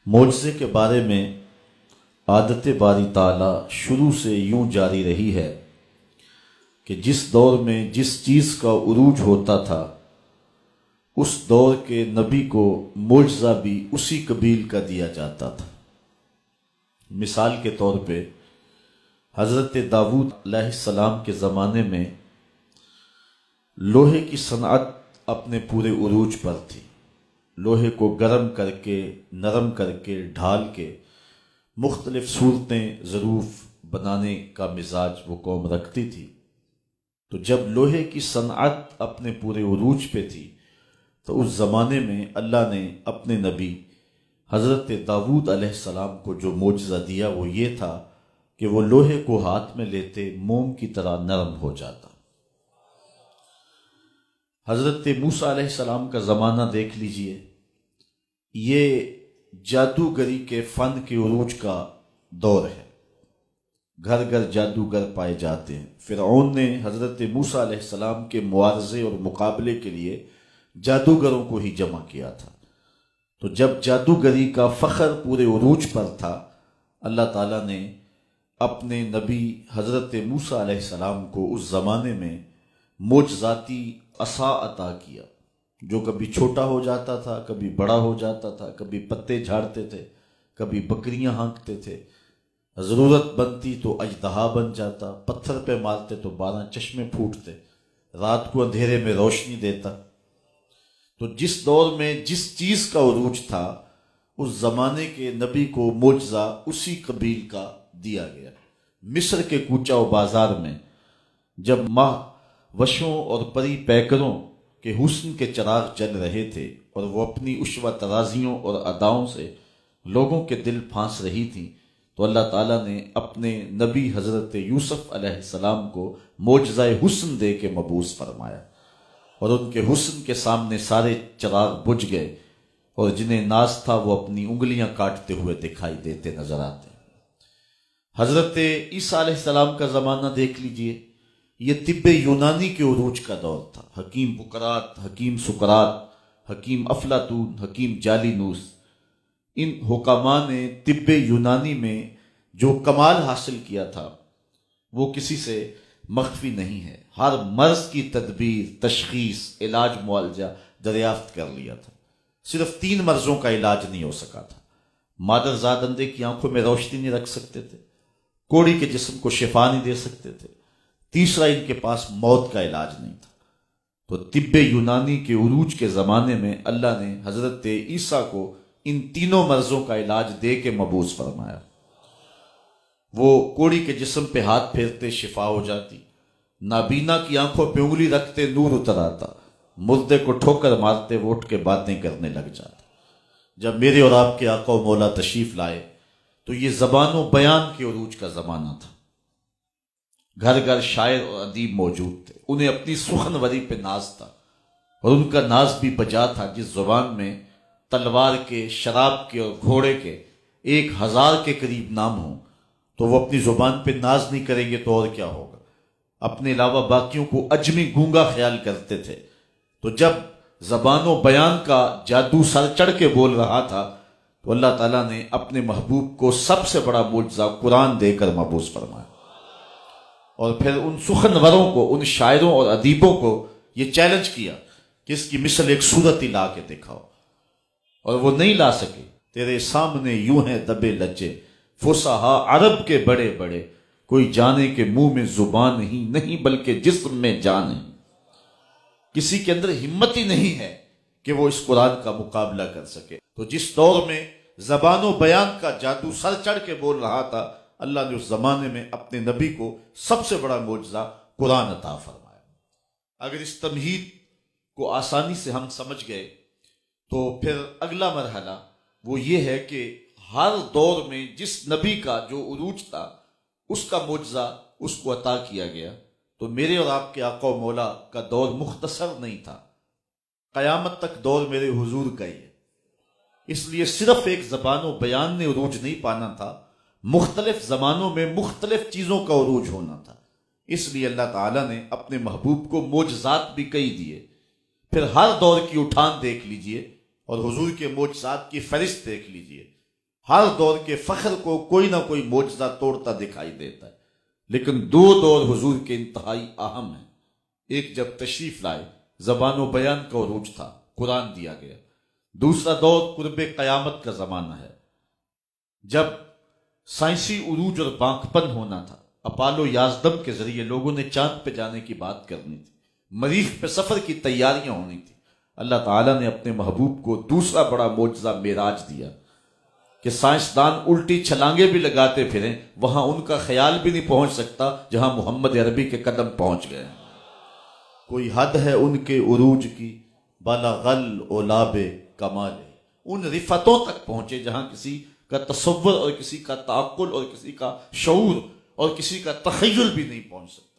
معجزے کے بارے میں عادت باری تعالیٰ شروع سے یوں جاری رہی ہے کہ جس دور میں جس چیز کا عروج ہوتا تھا اس دور کے نبی کو معجزہ بھی اسی قبیل کا دیا جاتا تھا۔ مثال کے طور پہ حضرت داؤد علیہ السلام کے زمانے میں لوہے کی صنعت اپنے پورے عروج پر تھی۔ لوہے کو گرم کر کے، نرم کر کے، ڈھال کے مختلف صورتیں ظروف بنانے کا مزاج وہ قوم رکھتی تھی۔ تو جب لوہے کی صنعت اپنے پورے عروج پہ تھی تو اس زمانے میں اللہ نے اپنے نبی حضرت داؤد علیہ السلام کو جو معجزہ دیا وہ یہ تھا کہ وہ لوہے کو ہاتھ میں لیتے موم کی طرح نرم ہو جاتا۔ حضرت موسیٰ علیہ السلام کا زمانہ دیکھ لیجئے، یہ جادوگری کے فن کے عروج کا دور ہے۔ گھر گھر جادوگر پائے جاتے ہیں۔ فرعون نے حضرت موسیٰ علیہ السلام کے معارضے اور مقابلے کے لیے جادوگروں کو ہی جمع کیا تھا۔ تو جب جادوگری کا فخر پورے عروج پر تھا، اللہ تعالیٰ نے اپنے نبی حضرت موسیٰ علیہ السلام کو اس زمانے میں معجزاتی عصا عطا کیا، جو کبھی چھوٹا ہو جاتا تھا، کبھی بڑا ہو جاتا تھا، کبھی پتے جھاڑتے تھے، کبھی بکریاں ہانکتے تھے، ضرورت بنتی تو اژدہا بن جاتا، پتھر پہ مارتے تو 12 چشمے پھوٹتے، رات کو اندھیرے میں روشنی دیتا۔ تو جس دور میں جس چیز کا عروج تھا اس زمانے کے نبی کو معجزہ اسی قبیل کا دیا گیا۔ مصر کے کوچہ و بازار میں جب ماہ وشوں اور پری پیکروں کے حسن کے چراغ جل رہے تھے اور وہ اپنی عشوہ ترازیوں اور اداؤں سے لوگوں کے دل پھانس رہی تھیں، تو اللہ تعالیٰ نے اپنے نبی حضرت یوسف علیہ السلام کو معجزہ حسن دے کے مبعوث فرمایا، اور ان کے حسن کے سامنے سارے چراغ بجھ گئے، اور جنہیں ناز تھا وہ اپنی انگلیاں کاٹتے ہوئے دکھائی دیتے نظر آتے۔ حضرت عیسیٰ علیہ السلام کا زمانہ دیکھ لیجئے، یہ طب یونانی کے عروج کا دور تھا۔ حکیم بقرات، حکیم سقراط، حکیم افلاطون، حکیم جالینوس، ان حکماء نے طب یونانی میں جو کمال حاصل کیا تھا وہ کسی سے مخفی نہیں ہے۔ ہر مرض کی تدبیر، تشخیص، علاج، معالجہ دریافت کر لیا تھا۔ صرف 3 مرضوں کا علاج نہیں ہو سکا تھا۔ مادر زاد اندھے کی آنکھوں میں روشنی نہیں رکھ سکتے تھے، کوڑی کے جسم کو شفا نہیں دے سکتے تھے، تیسرا ان کے پاس موت کا علاج نہیں تھا۔ تو طب یونانی کے عروج کے زمانے میں اللہ نے حضرت عیسیٰ کو ان 3 مرضوں کا علاج دے کے مبعوث فرمایا۔ وہ کوڑی کے جسم پہ ہاتھ پھیرتے شفا ہو جاتی، نابینا کی آنکھوں پہ انگلی رکھتے نور اتر آتا، مردے کو ٹھوکر مارتے وہ اٹھ کے باتیں کرنے لگ جاتا۔ جب میرے اور آپ کے آقا و مولا تشریف لائے تو یہ زبان و بیان کے عروج کا زمانہ تھا۔ گھر گھر شاعر اور ادیب موجود تھے، انہیں اپنی سخنوری پہ ناز تھا، اور ان کا ناز بھی بجا تھا۔ جس زبان میں تلوار کے، شراب کے اور گھوڑے کے 1000 کے قریب نام ہوں تو وہ اپنی زبان پہ ناز نہیں کریں گے تو اور کیا ہوگا۔ اپنے علاوہ باقیوں کو اجمی گونگا خیال کرتے تھے۔ تو جب زبان و بیان کا جادو سر چڑھ کے بول رہا تھا تو اللہ تعالیٰ نے اپنے محبوب کو سب سے بڑا معجزہ قرآن دے کر مبعوث فرمایا، اور پھر ان سخنوروں کو، ان شاعروں اور ادیبوں کو یہ چیلنج کیا کہ اس کی مثل ایک صورت ہی لا کے دکھاؤ، اور وہ نہیں لا سکے۔ تیرے سامنے یوں ہیں دبے لجے فصحا عرب کے بڑے بڑے، کوئی جانے کہ منہ میں زبان ہی نہیں بلکہ جسم میں جان ہے۔ کسی کے اندر ہمت ہی نہیں ہے کہ وہ اس قرآن کا مقابلہ کر سکے۔ تو جس دور میں زبان و بیان کا جادو سر چڑھ کے بول رہا تھا، اللہ نے اس زمانے میں اپنے نبی کو سب سے بڑا معجزہ قرآن عطا فرمایا۔ اگر اس تمہید کو آسانی سے ہم سمجھ گئے تو پھر اگلا مرحلہ وہ یہ ہے کہ ہر دور میں جس نبی کا جو عروج تھا اس کا معجزہ اس کو عطا کیا گیا۔ تو میرے اور آپ کے آقا و مولا کا دور مختصر نہیں تھا، قیامت تک دور میرے حضور کا ہی ہے۔ اس لیے صرف ایک زبان و بیان نے عروج نہیں پانا تھا، مختلف زمانوں میں مختلف چیزوں کا عروج ہونا تھا۔ اس لیے اللہ تعالیٰ نے اپنے محبوب کو معجزات بھی کئی دیے۔ پھر ہر دور کی اٹھان دیکھ لیجئے اور حضور کے معجزات کی فہرست دیکھ لیجئے۔ ہر دور کے فخر کو کوئی نہ کوئی معجزہ توڑتا دکھائی دیتا ہے، لیکن دو دور حضور کے انتہائی اہم ہیں۔ ایک جب تشریف لائے، زبان و بیان کا عروج تھا، قرآن دیا گیا۔ دوسرا دور قرب قیامت کا زمانہ ہے، جب سائنسی عروج اور بانکپن ہونا تھا۔ اپالو 11 کے ذریعے لوگوں نے چاند پہ جانے کی بات کرنی تھی، مریخ پہ سفر کی تیاریاں ہونی تھی۔ اللہ تعالیٰ نے اپنے محبوب کو دوسرا بڑا معجزہ معراج دیا کہ سائنسدان الٹی چھلانگیں بھی لگاتے پھریں، وہاں ان کا خیال بھی نہیں پہنچ سکتا جہاں محمد عربی کے قدم پہنچ گئے۔ کوئی حد ہے ان کے عروج کی، بلغ العلاب کمال، ان رفتوں تک پہنچے جہاں کسی کا تصور اور کسی کا تعقل اور کسی کا شعور اور کسی کا تخیل بھی نہیں پہنچ سکتا۔